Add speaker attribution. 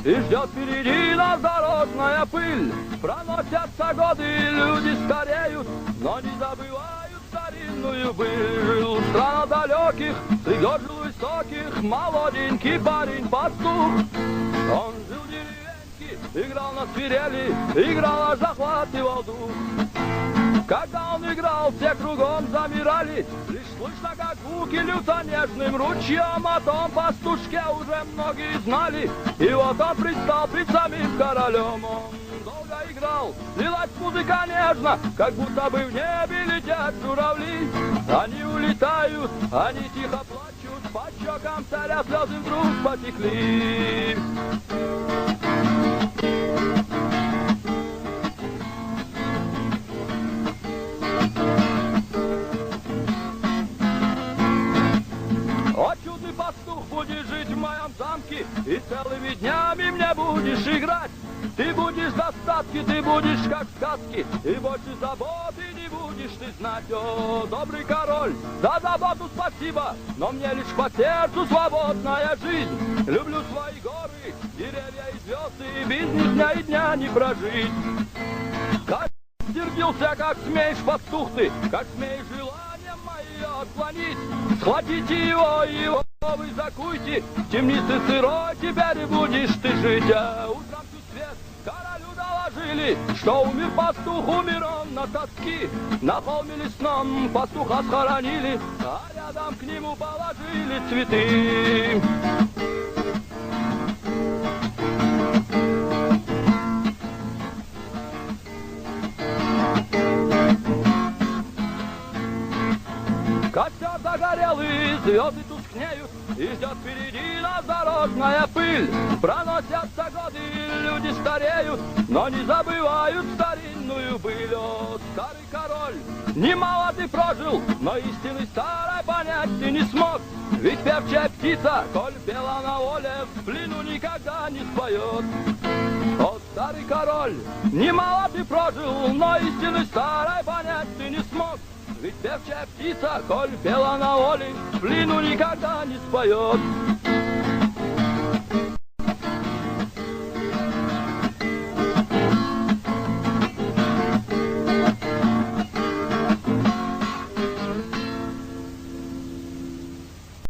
Speaker 1: и ждет впереди нас дорожная пыль. Проносятся годы, люди стареют, но не забывают старинную быль. Страна далеких, среди жил высоких, молоденький парень-пастух. Он жил в деревеньке, играл на свирели, играл, аж захватывал дух. Когда он играл, все кругом замирали, лишь слышно, как звуки льются нежным ручьем. О том пастушке уже многие знали, и вот он предстал пред самим королем. Он долго играл, лилась музыка нежно, как будто бы в небе летят журавли. Они улетают, они тихо плачут, по щекам царя слезы вдруг потекли. О, чудный пастух, будешь жить в моем замке, и целыми днями мне будешь играть. Ты будешь в достатке, ты будешь как в сказке, и больше заботы не будешь ты знать. О, добрый король, за заботу спасибо, но мне лишь по сердцу свободная жизнь. Люблю свои горы, деревья и звезды, и без них дня и дня не прожить. Как сердился, как смеешь, пастух ты, как смеешь желание мое отклонить. Схватите его вы закуйте, в темнице сырой теперь будешь ты жить. А утром всю свет королю доложили, что умер пастух, умер он на тоски. Наполнили сном, пастуха схоронили, а рядом к нему положили цветы. Костер загорелый, звезды тускнеют, и ждет впереди нас дорожная пыль. Проносятся годы, люди стареют, но не забывают старинную быль. О, старый король, немало ты прожил, но истины старой понять ты не смог. Ведь певчая птица, коль пела на воле, в плену никогда не споет. О, старый король, немало ты прожил, но истины старой понять ты не смог. Ведь певчая птица, коль пела на воле, в плену никогда не споет.